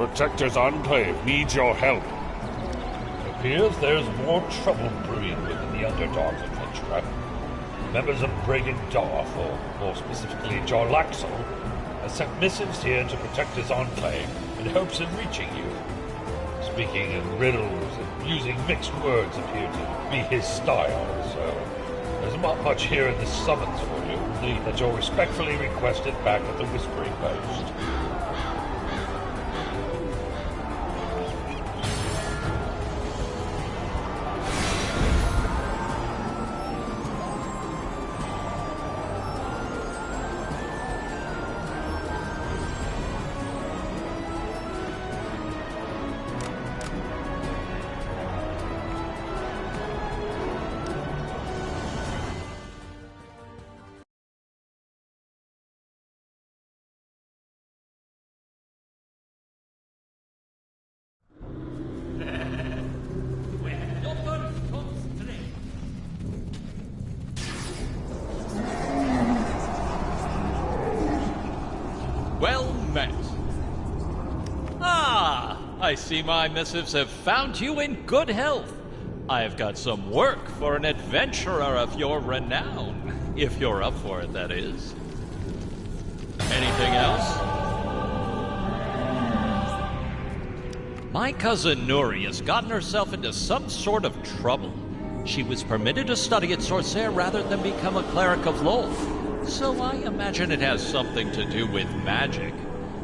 Protector's Enclave needs your help. It appears there's more trouble brewing within the Underdogs adventurer. Members of Brigand Darth, or more specifically Jarlaxle, have sent missives here to Protector's Enclave in hopes of reaching you. Speaking in riddles and using mixed words appear to be his style, so there's not much here in the summons for you, only that you're respectfully requested back at the Whispering Post. Well met. Ah, I see my missives have found you in good health. I've got some work for an adventurer of your renown, if you're up for it, that is. Anything else? My cousin Nuri has gotten herself into some sort of trouble. She was permitted to study at Sorcerer rather than become a cleric of Lolth. So I imagine it has something to do with magic.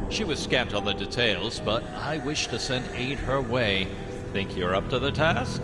She was scant on the details, but I wish to send aid her way. Think you're up to the task?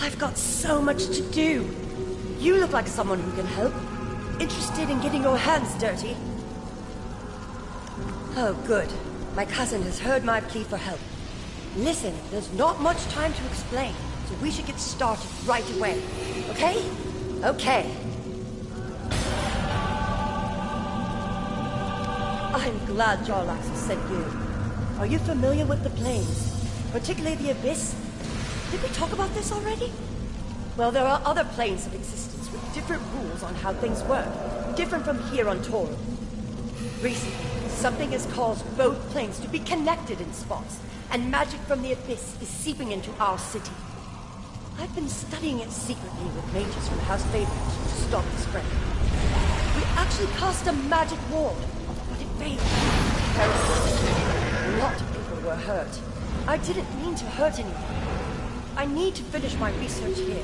I've got so much to do. You look like someone who can help. Interested in getting your hands dirty? Oh, good. My cousin has heard my plea for help. Listen, there's not much time to explain, so we should get started right away. Okay? Okay. I'm glad Jarlaxle sent you. Are you familiar with the planes? Particularly the Abyss? Did we talk about this already? Well, there are other planes of existence with different rules on how things work, different from here on Toru. Recently, something has caused both planes to be connected in spots, and magic from the Abyss is seeping into our city. I've been studying it secretly with mages from House Favorite to stop the spread. We actually cast a magic ward, but it failed. A lot of people were hurt. I didn't mean to hurt anyone. I need to finish my research here,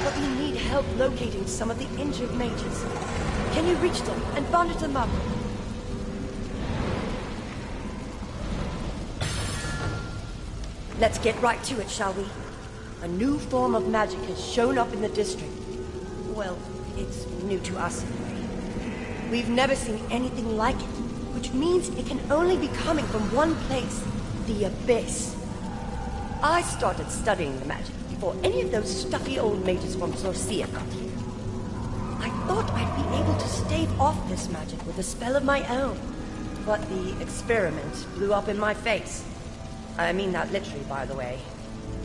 but we need help locating some of the injured mages. Can you reach them and bandage them up? Let's get right to it, shall we? A new form of magic has shown up in the district. Well, it's new to us anyway. We've never seen anything like it, which means it can only be coming from one place, the Abyss. I started studying the magic before any of those stuffy old mages from Sorcia got here. I thought I'd be able to stave off this magic with a spell of my own, but the experiment blew up in my face. I mean that literally, by the way.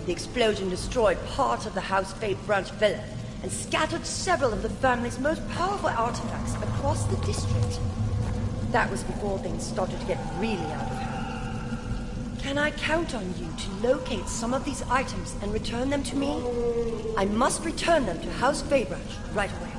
The explosion destroyed part of the House Fate branch villa and scattered several of the family's most powerful artifacts across the district. That was before things started to get really out of hand. Can I count on you to locate some of these items and return them to me? I must return them to House Baybrush right away.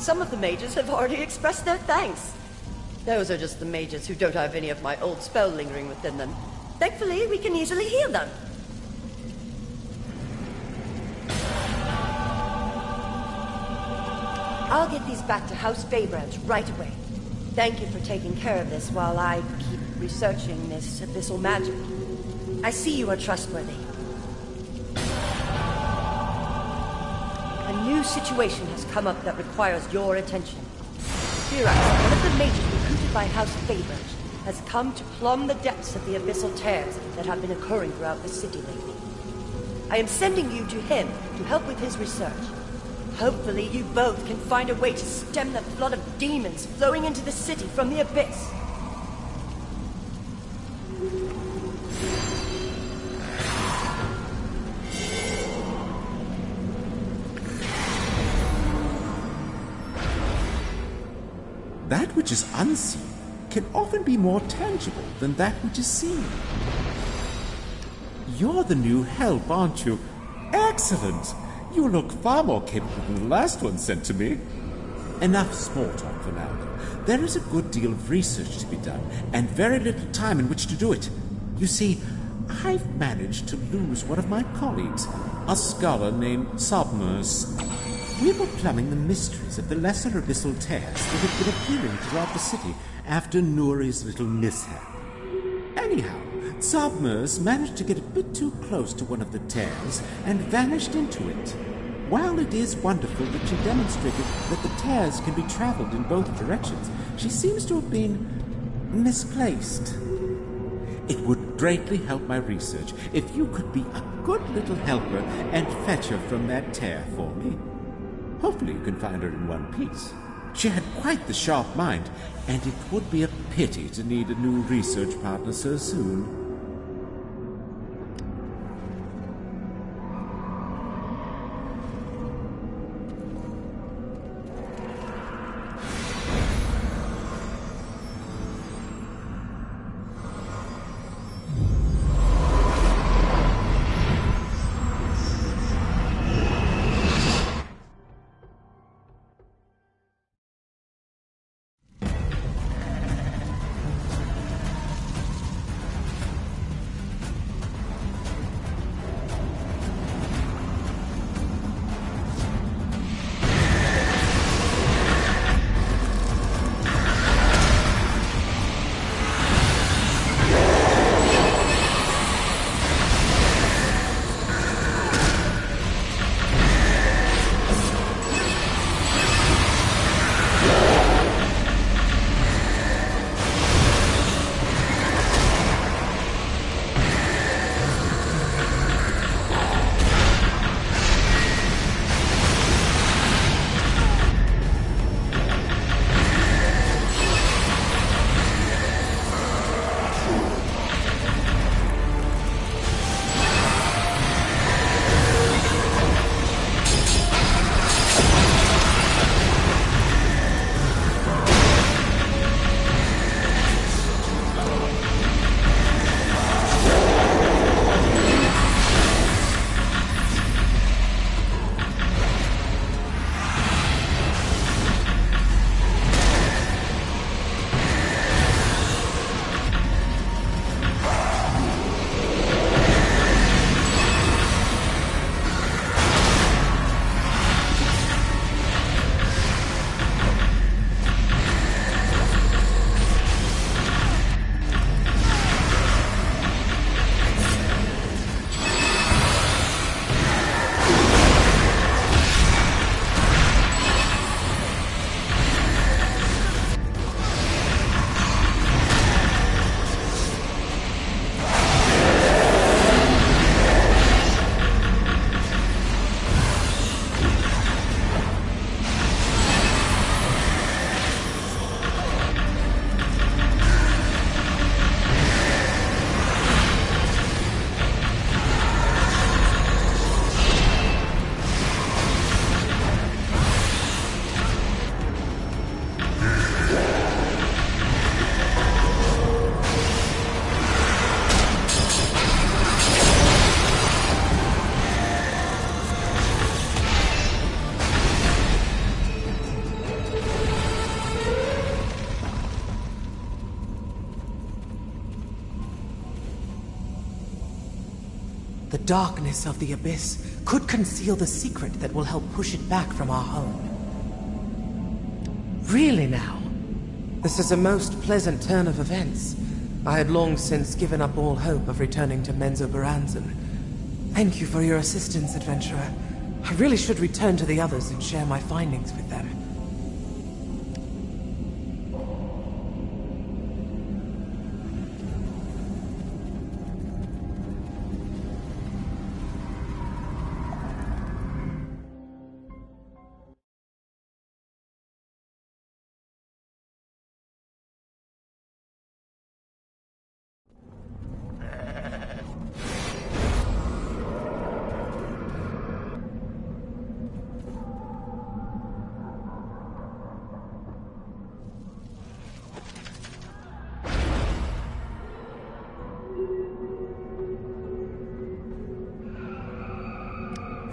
Some of the mages have already expressed their thanks. Those are just the mages who don't have any of my old spell lingering within them. Thankfully, we can easily heal them. I'll get these back to House Faybranch right away. Thank you for taking care of this while I keep researching this abyssal magic. I see you are trustworthy. A new situation has come up that requires your attention. Firax, one of the mages recruited by House Faybranch, has come to plumb the depths of the abyssal tears that have been occurring throughout the city lately. I am sending you to him to help with his research. Hopefully you both can find a way to stem the flood of demons flowing into the city from the abyss. That which is unseen can often be more tangible than that which is seen. You're the new help, aren't you? Excellent! You look far more capable than the last one sent to me. Enough small talk for now. There is a good deal of research to be done, and very little time in which to do it. You see, I've managed to lose one of my colleagues, a scholar named Sobmers. We were plumbing the mysteries of the lesser abyssal tears that had been appearing throughout the city after Nuri's little mishap. Anyhow, Sobmers managed to get a bit too close to one of the tears and vanished into it. While it is wonderful that she demonstrated that the tears can be traveled in both directions, she seems to have been misplaced. It would greatly help my research if you could be a good little helper and fetch her from that tear for me. Hopefully you can find her in one piece. She had quite the sharp mind, and it would be a pity to need a new research partner so soon. darkness of the Abyss could conceal the secret that will help push it back from our home. Really now? This is a most pleasant turn of events. I had long since given up all hope of returning to Menzoberranzan. Thank you for your assistance, adventurer. I really should return to the others and share my findings with them.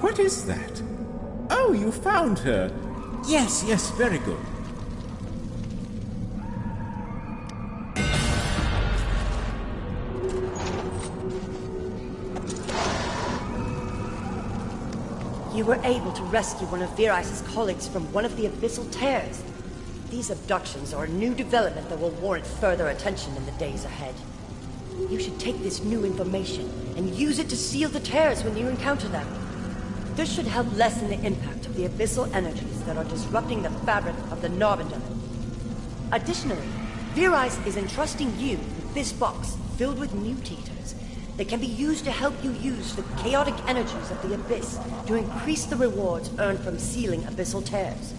What is that? Oh, you found her. Yes, yes, very good. You were able to rescue one of Viris's colleagues from one of the abyssal tears. These abductions are a new development that will warrant further attention in the days ahead. You should take this new information and use it to seal the tears when you encounter them. This should help lessen the impact of the abyssal energies that are disrupting the fabric of the Narvandale. Additionally, Viris is entrusting you with this box filled with mutators that can be used to help you use the chaotic energies of the Abyss to increase the rewards earned from sealing abyssal tears.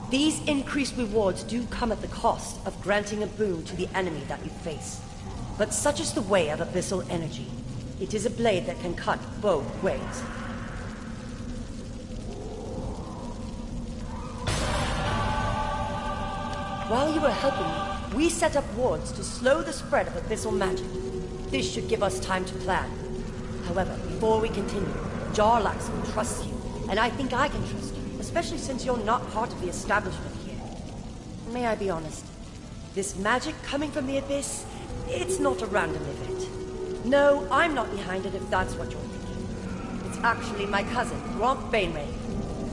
These increased rewards do come at the cost of granting a boon to the enemy that you face. But such is the way of abyssal energy. It is a blade that can cut both ways. While you were helping me, we set up wards to slow the spread of abyssal magic. This should give us time to plan. However, before we continue, Jarlaxle trusts you, and I think I can trust you, especially since you're not part of the establishment here. May I be honest? This magic coming from the Abyss, it's not a random event. No, I'm not behind it if that's what you're thinking. It's actually my cousin, Gromp Bainray.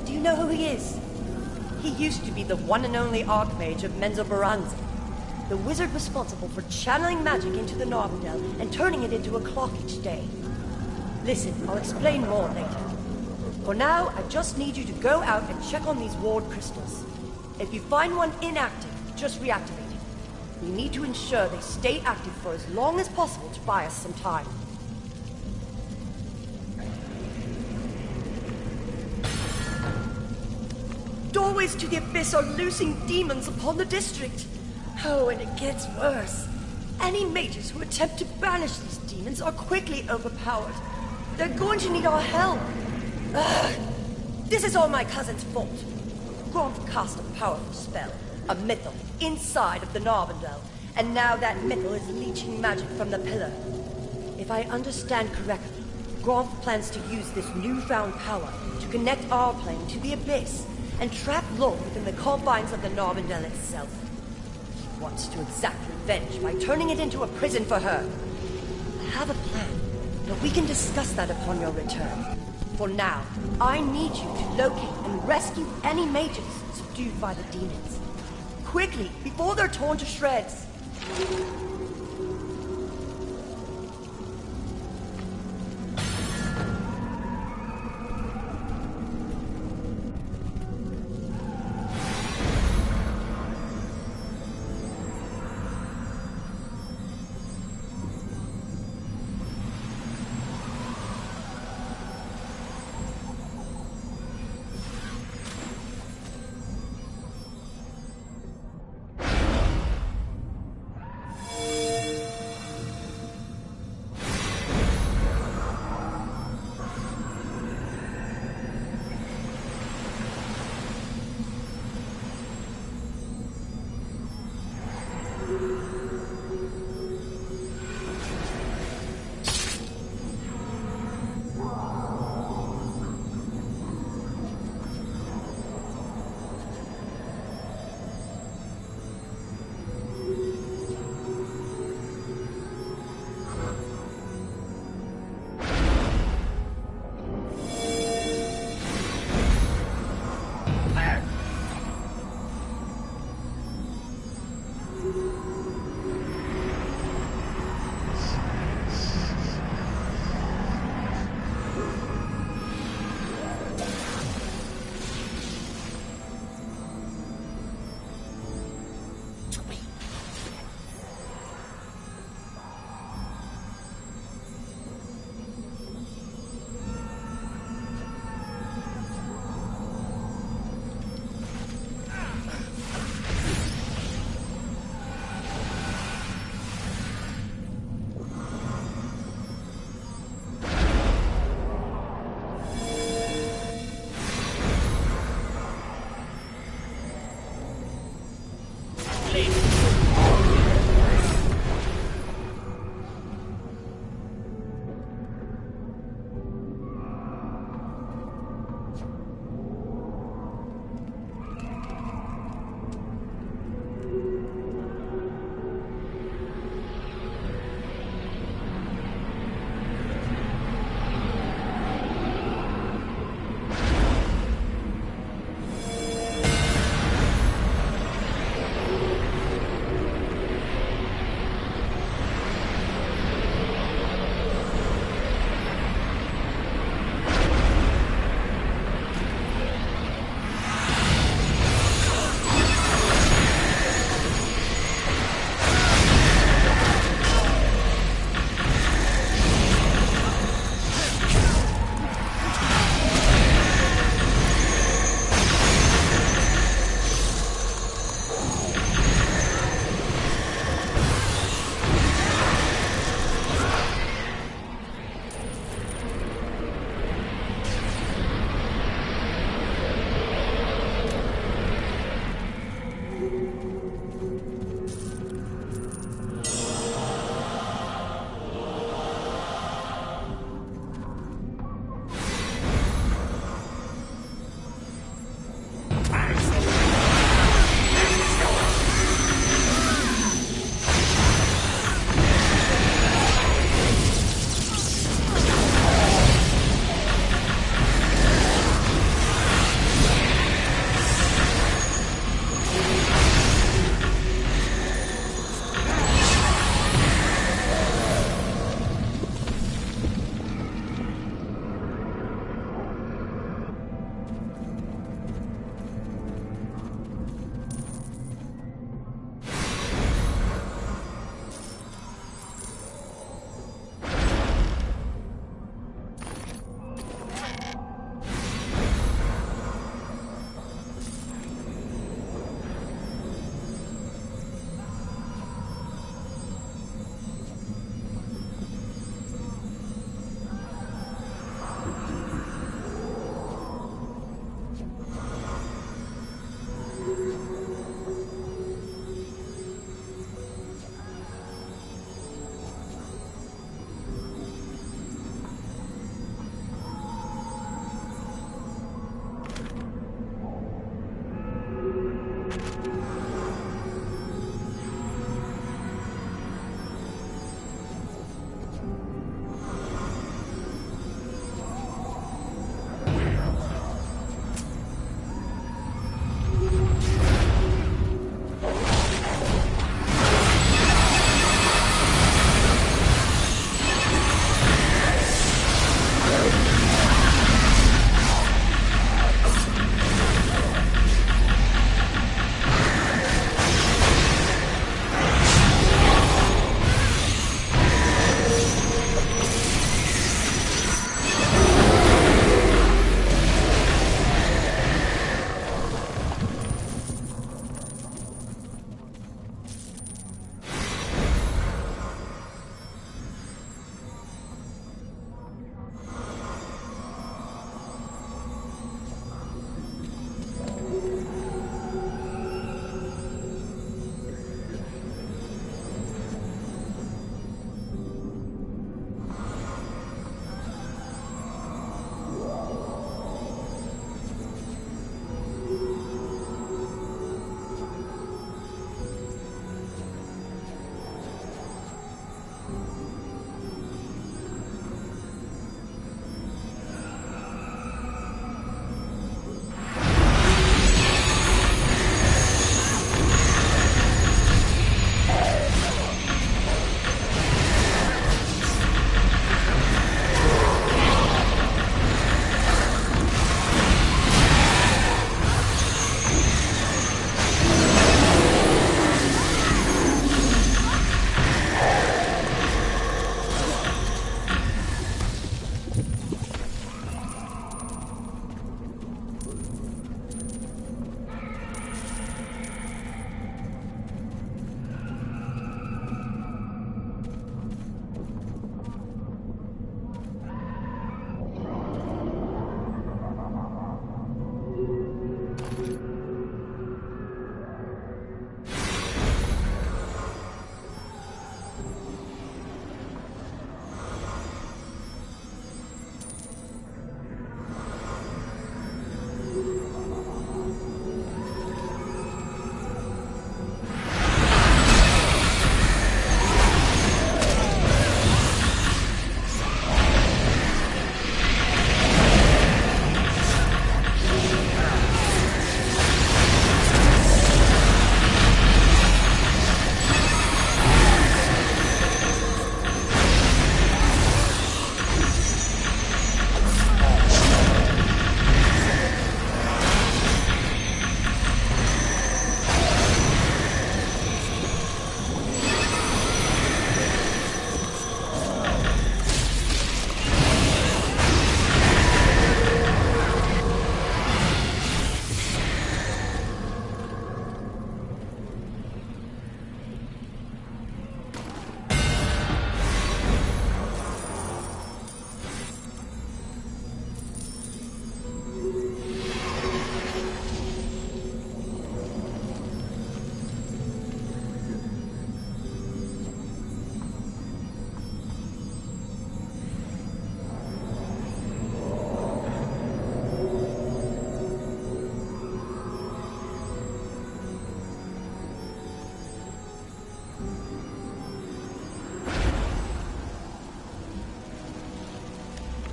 Do you know who he is? He used to be the one and only Archmage of Menzoberranzan, the wizard responsible for channeling magic into the Narvandale and turning it into a clock each day. Listen, I'll explain more later. For now, I just need you to go out and check on these ward crystals. If you find one inactive, just reactivate it. We need to ensure they stay active for as long as possible to buy us some time. Doorways to the Abyss are loosing demons upon the district. Oh, and it gets worse. Any mages who attempt to banish these demons are quickly overpowered. They're going to need our help. Ugh. This is all my cousin's fault. Gromp cast a powerful spell, a mythal, inside of the Narvandale, and now that mythal is leeching magic from the pillar. If I understand correctly, Gromp plans to use this newfound power to connect our plane to the Abyss and trap Lord within the confines of the Narvandale itself. He wants to exact revenge by turning it into a prison for her. I have a plan, but we can discuss that upon your return. For now, I need you to locate and rescue any mages subdued by the demons. Quickly, before they're torn to shreds.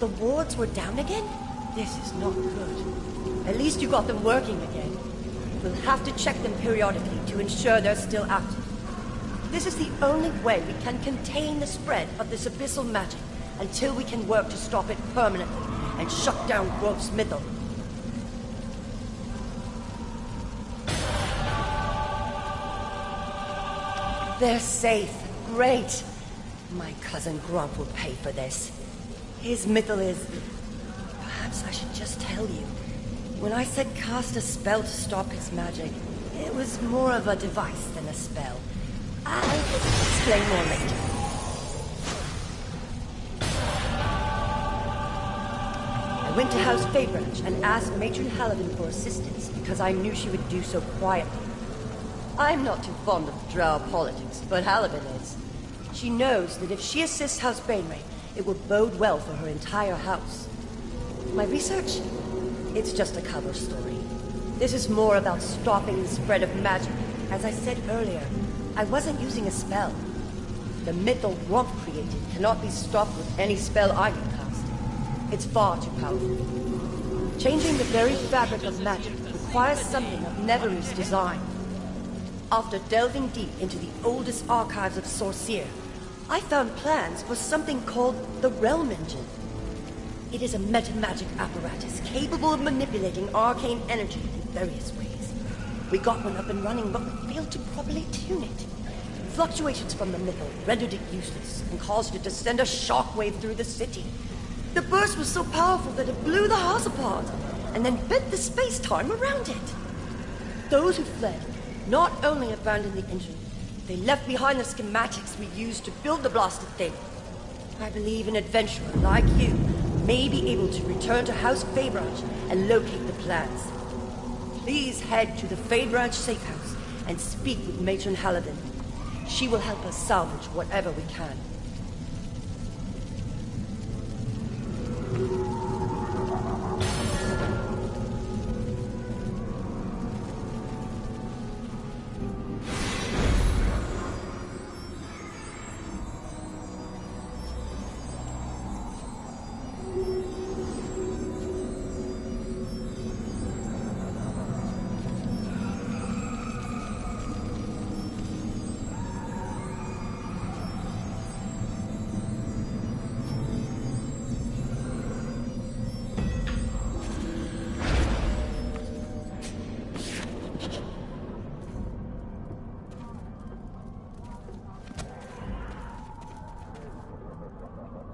The wards were down again? This is not good. At least you got them working again. We'll have to check them periodically to ensure they're still active. This is the only way we can contain the spread of this abyssal magic until we can work to stop it permanently and shut down Grove's Mythal. They're safe. Great. My cousin Grump will pay for this. His Mythal is... Perhaps I should just tell you. When I said cast a spell to stop his magic, it was more of a device than a spell. I'll explain more later. I went to House Faybranch and asked Matron Halidin for assistance because I knew she would do so quietly. I'm not too fond of drow politics, but Halidin is. She knows that if she assists House Bainray, it will bode well for her entire house. My research? It's just a cover story. This is more about stopping the spread of magic. As I said earlier, I wasn't using a spell. The Mythal Grump created cannot be stopped with any spell I can cast. It's far too powerful. Changing the very fabric of magic requires something of Neverwinter's design. After delving deep into the oldest archives of Sorceer, I found plans for something called the Realm Engine. It is a meta-magic apparatus capable of manipulating arcane energy in various ways. We got one up and running, but we failed to properly tune it. Fluctuations from the Mythal rendered it useless and caused it to send a shockwave through the city. The burst was so powerful that it blew the house apart, and then bent the space-time around it. Those who fled not only abandoned the engine, they left behind the schematics we used to build the blasted thing. I believe an adventurer like you may be able to return to House Faybranch and locate the plans. Please head to the Faybranch safe house and speak with Matron Halidin. She will help us salvage whatever we can.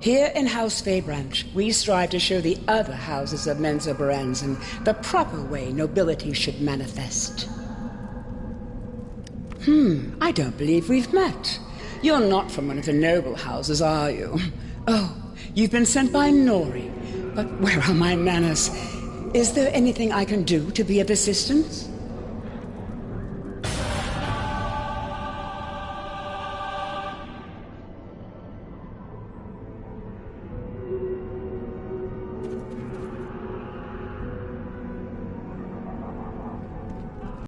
Here in House Faybranch, we strive to show the other houses of Menzoberranzan the proper way nobility should manifest. I don't believe we've met. You're not from one of the noble houses, are you? Oh, you've been sent by Nori. But where are my manners? Is there anything I can do to be of assistance?